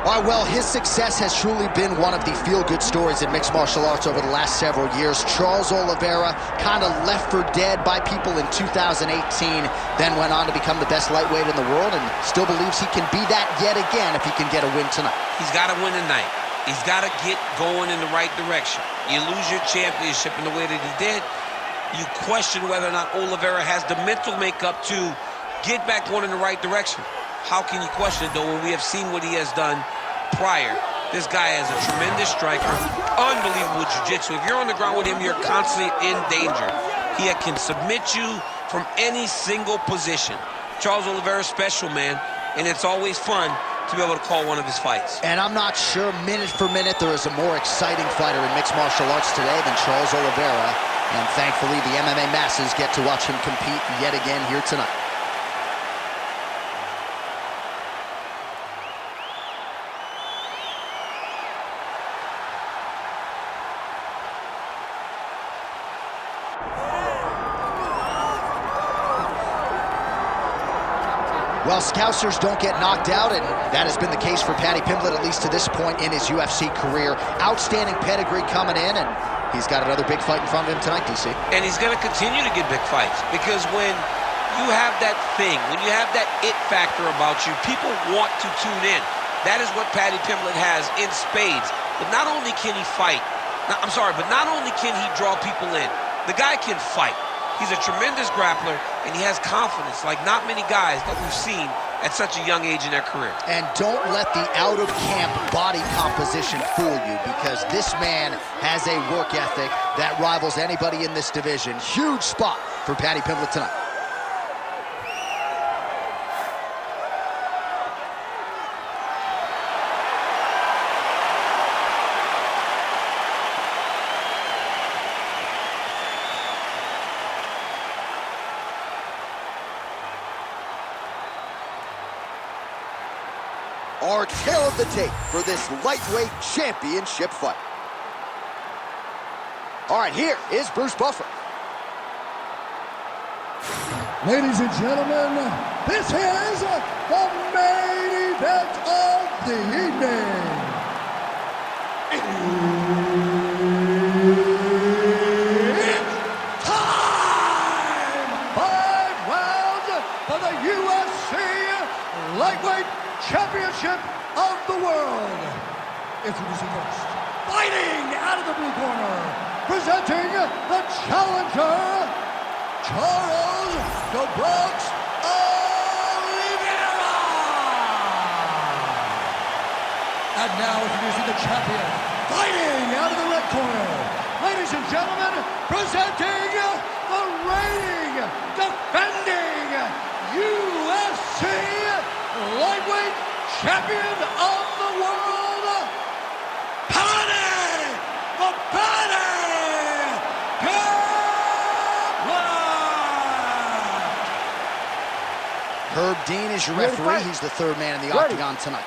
All right, well, his success has truly been one of the feel-good stories in mixed martial arts over the last several years. Charles Oliveira kind of left for dead by people in 2018, then went on to become the best lightweight in the world and still believes he can be that yet again if he can get a win tonight. He's got to win tonight. He's got to get going in the right direction. You lose your championship in the way that he did, you question whether or not Oliveira has the mental makeup to get back going in the right direction. How can you question it, though, when we have seen what he has done prior? This guy is a tremendous striker, unbelievable jiu-jitsu. If you're on the ground with him, you're constantly in danger. He can submit you from any single position. Charles Oliveira is special, man, and it's always fun to be able to call one of his fights. And I'm not sure minute for minute there is a more exciting fighter in mixed martial arts today than Charles Oliveira. And thankfully, the MMA masses get to watch him compete yet again here tonight. Well, Scousers don't get knocked out, and that has been the case for Paddy Pimblett, at least to this point in his UFC career. Outstanding pedigree coming in, and he's got another big fight in front of him tonight, DC. And he's going to continue to get big fights, because when you have that thing, when you have that it factor about you, people want to tune in. That is what Paddy Pimblett has in spades. But not only can he fight, but not only can he draw people in, the guy can fight. He's a tremendous grappler, and he has confidence like not many guys that we've seen at such a young age in their career. And don't let the out-of-camp body composition fool you, because this man has a work ethic that rivals anybody in this division. Huge spot for Paddy Pimblett tonight. Our tail of the tape for this lightweight championship fight. All right, here is Bruce Buffer. Ladies and gentlemen, this is the main event of the evening. It's time! 5 rounds for the UFC lightweight championship of the world. Introducing first, fighting out of the blue corner, presenting the challenger, Charles "The Bronx" Oliveira. And now introducing the champion, fighting out of the red corner, ladies and gentlemen, presenting the reigning, defending UFC lightweight champion of the world, Paddy Pimblett. Herb Dean is your referee. He's the third man in the octagon tonight.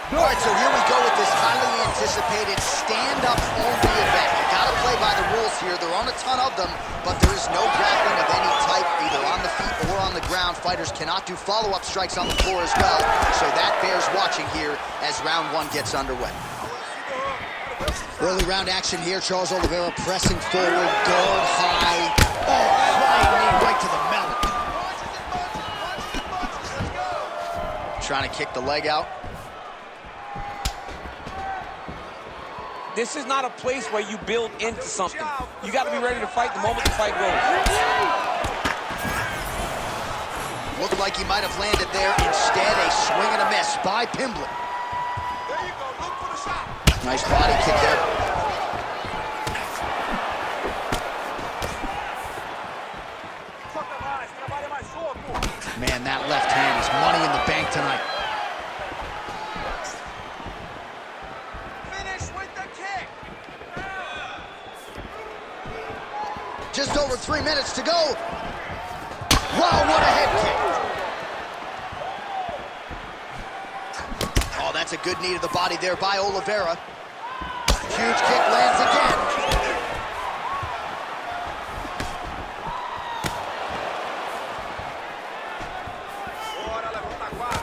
All right, so here we go with this highly anticipated stand-up only event. You gotta play by the rules here. There aren't a ton of them, but there is no grappling of any type, either on the feet or on the ground. Fighters cannot do follow-up strikes on the floor as well, so that bears watching here as round one gets underway. Early round action here. Charles Oliveira pressing forward, guard high. Oh, flying knee right to the melon. Trying to kick the leg out. This is not a place where you build into something. You got to be ready to fight the moment the fight goes. Looked like he might have landed there. Instead, a swing and a miss by Pimblett. There you go. Look for the shot. Nice body kick there. Man, that left hand is money in the bank tonight. Just over 3 minutes to go. Wow, what a head kick. Oh, that's a good knee to the body there by Oliveira. Huge kick lands again.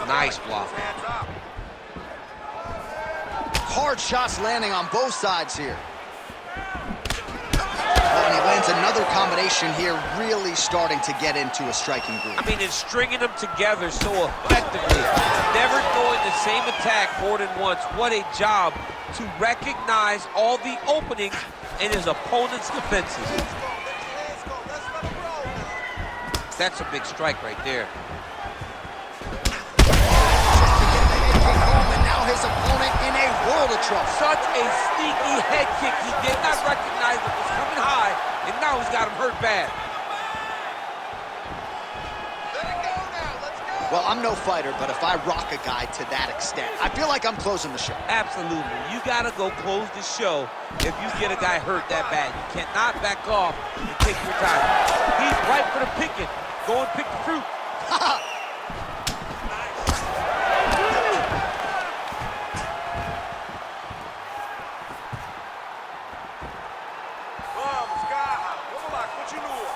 Nice block. Hard shots landing on both sides here. Oh, and he lands another combination here, really starting to get into a striking groove. I mean, it's stringing them together so effectively. Never throwing the same attack more than once. What a job to recognize all the openings in his opponent's defenses. That's a big strike right there. And now his opponent in a world of trouble. Such a sneaky head kick. He did not recognize it was coming high, and now he's got him hurt bad. Let it go now. Let's go. Well, I'm no fighter, but if I rock a guy to that extent, I feel like I'm closing the show. Absolutely. You got to go close the show if you get a guy hurt that bad. You cannot back off and take your time. He's right for the picking. Go and pick the fruit. Vamos, garra. Vamos lá, continua.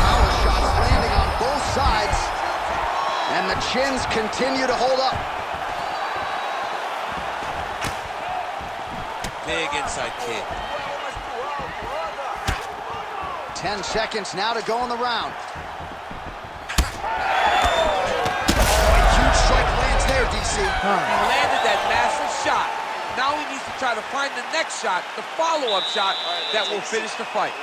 Power shots landing on both sides, and the chins continue to hold up. Big inside kick. 10 seconds now to go in the round. Huge strike lands there, DC. He landed that massive shot. Now he needs to try to find the next shot, the follow-up shot that will finish the fight.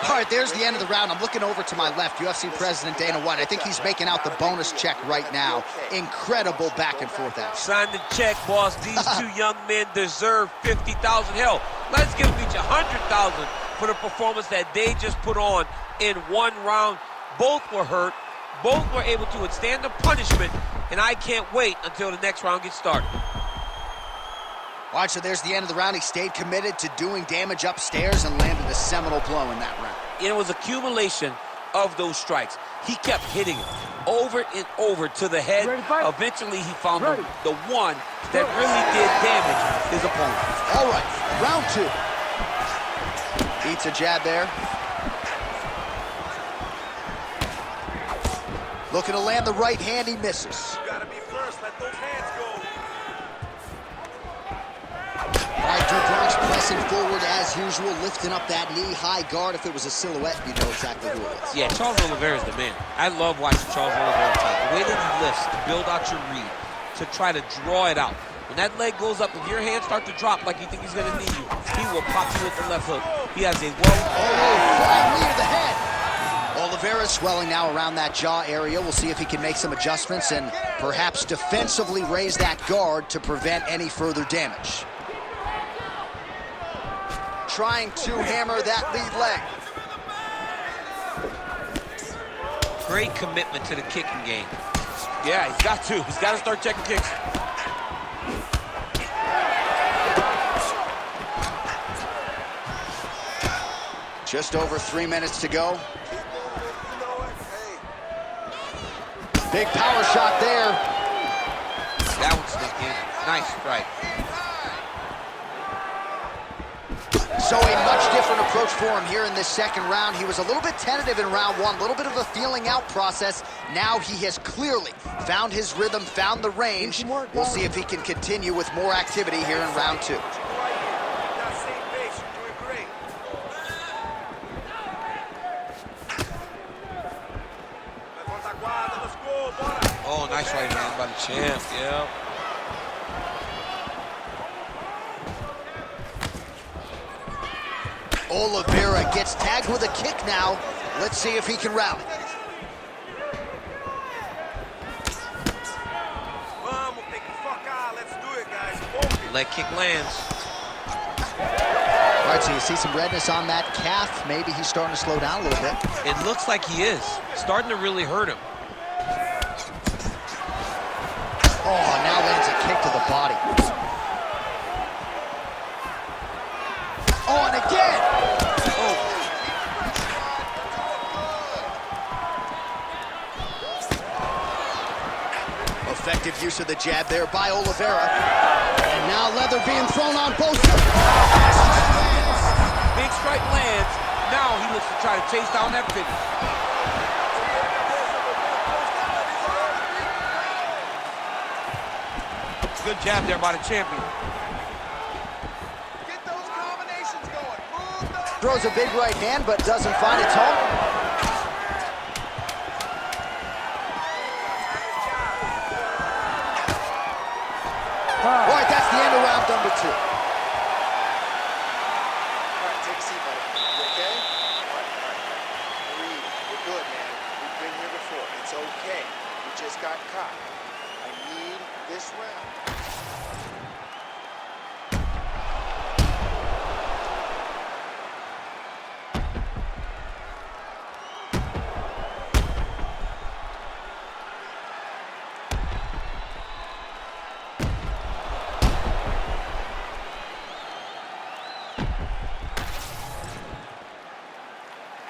All right, there's the end of the round. I'm looking over to my left, UFC President Dana White. I think he's making out the bonus check right now. Incredible back and forth action. Sign the check, boss. These two young men deserve 50,000. Hell, let's give them each 100,000 for the performance that they just put on in one round. Both were hurt. Both were able to withstand the punishment, and I can't wait until the next round gets started. All right, so there's the end of the round. He stayed committed to doing damage upstairs and landed a seminal blow in that round. It was accumulation of those strikes. He kept hitting him over and over to the head. Eventually, he found the one that really did damage his opponent. All right, round two. Eats a jab there. Looking to land the right hand, he misses. You gotta be first. Let those hands go. All right, Drew Bronx pressing forward as usual, lifting up that knee-high guard. If it was a silhouette, you know exactly who it is. Yeah, Charles Oliveira is the man. I love watching Charles Oliveira fight. The way that he lifts to build out your read, to try to draw it out. When that leg goes up, if your hands start to drop like you think he's going to knee you, he will pop you with the left hook. He has a flying knee to the head. Oliveira swelling now around that jaw area. We'll see if he can make some adjustments and perhaps defensively raise that guard to prevent any further damage. Trying to hammer that lead leg. great commitment to the kicking game. Yeah, he's got to. He's got to start checking kicks. Just over 3 minutes to go. Big power shot there. That one snuck in. Nice strike. So a much different approach for him here in this second round. He was a little bit tentative in round one, a little bit of a feeling out process. Now he has clearly found his rhythm, found the range. We'll see if he can continue with more activity here in round two. Oh, nice right hand by the champ, yeah. Oliveira gets tagged with a kick now. Let's see if he can rally. Leg kick lands. All right, so you see some redness on that calf. Maybe he's starting to slow down a little bit. It looks like he is. Starting to really hurt him. Oh, now lands a kick to the body. Oh, and again! Oh. Effective use of the jab there by Oliveira. And now leather being thrown on both sides. Big strike lands. Now he looks to try to chase down that finish. Good jab there by the champion. Get those combinations going. Move those. Throws a big right hand, but doesn't find its home. All right, that's the end of round number 2. All right, take a seat, buddy. You okay? All right. Breathe. We're good, man. We've been here before. It's okay. We just got caught. I need this round.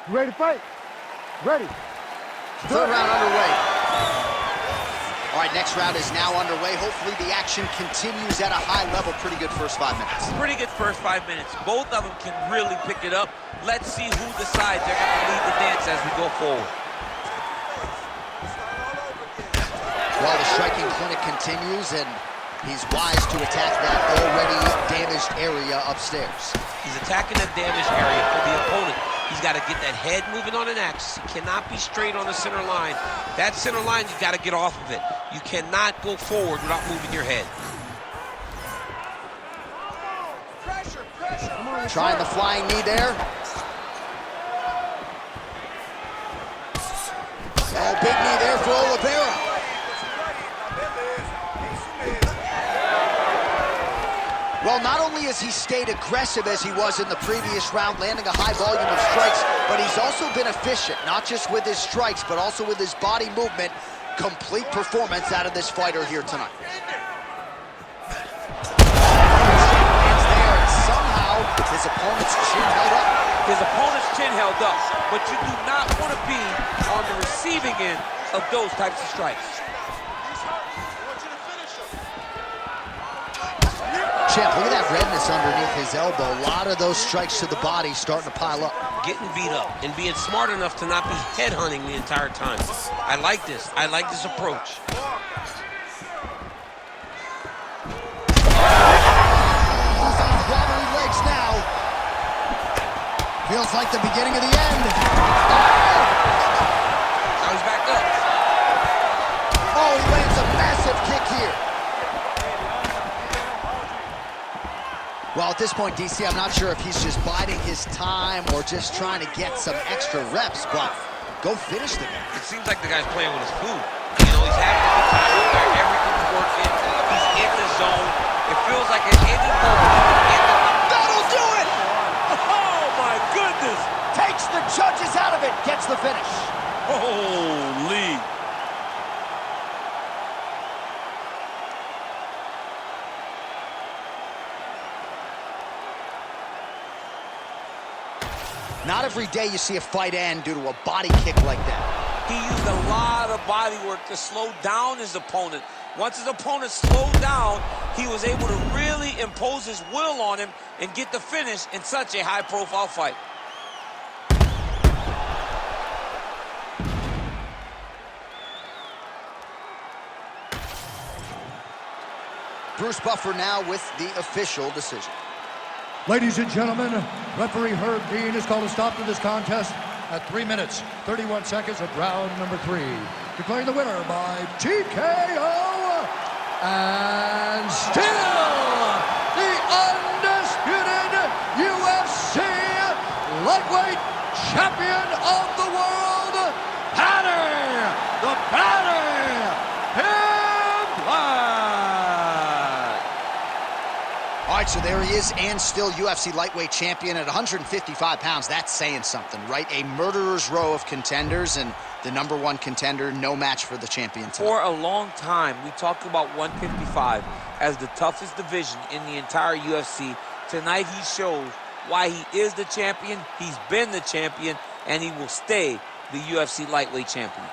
You ready to fight? Ready. Third round underway. All right, next round is now underway. Hopefully the action continues at a high level. Pretty good first 5 minutes. Pretty good first 5 minutes. Both of them can really pick it up. Let's see who decides they're going to lead the dance as we go forward. While the striking clinic continues, and he's wise to attack that already damaged area upstairs. He's attacking the damaged area for the opponent. He's got to get that head moving on an axis. He cannot be straight on the center line. That center line, you got to get off of it. You cannot go forward without moving your head. Pressure. Trying the flying knee there. Oh, big knee there for Oliveira. Well, not only has he stayed aggressive as he was in the previous round, landing a high volume of strikes, but he's also been efficient, not just with his strikes, but also with his body movement. Complete performance out of this fighter here tonight. Hands there, and somehow his opponent's chin held up. His opponent's chin held up, but you do not want to be on the receiving end of those types of strikes. Champ, look at that redness underneath his elbow. A lot of those strikes to the body starting to pile up. Getting beat up and being smart enough to not be headhunting the entire time. I like this. I like this approach. He's on wobbly legs now. Feels like the beginning of the end. Now he's back up. Oh, he lands a massive kick here. Well, at this point, DC, I'm not sure if he's just biding his time or just trying to get some extra reps, but go finish the guy. It seems like the guy's playing with his food. You know, he's having a good time up there. Everything's working. He's in the zone. It feels like at any moment. That'll do it! Oh, my goodness! Takes the judges out of it, gets the finish. Holy! Not every day you see a fight end due to a body kick like that. He used a lot of body work to slow down his opponent. Once his opponent slowed down, he was able to really impose his will on him and get the finish in such a high-profile fight. Bruce Buffer now with the official decision. Ladies and gentlemen, referee Herb Dean has called a stop to this contest at 3 minutes, 31 seconds of round number 3. Declaring the winner by TKO and still the undisputed UFC lightweight champion of the world, Paddy Pimblett. All right, so there he is, and still UFC lightweight champion at 155 pounds. That's saying something, right? A murderer's row of contenders, and the #1 contender, no match for the champion tonight. For a long time, we talked about 155 as the toughest division in the entire UFC. Tonight, he shows why he is the champion, he's been the champion, and he will stay the UFC lightweight champion.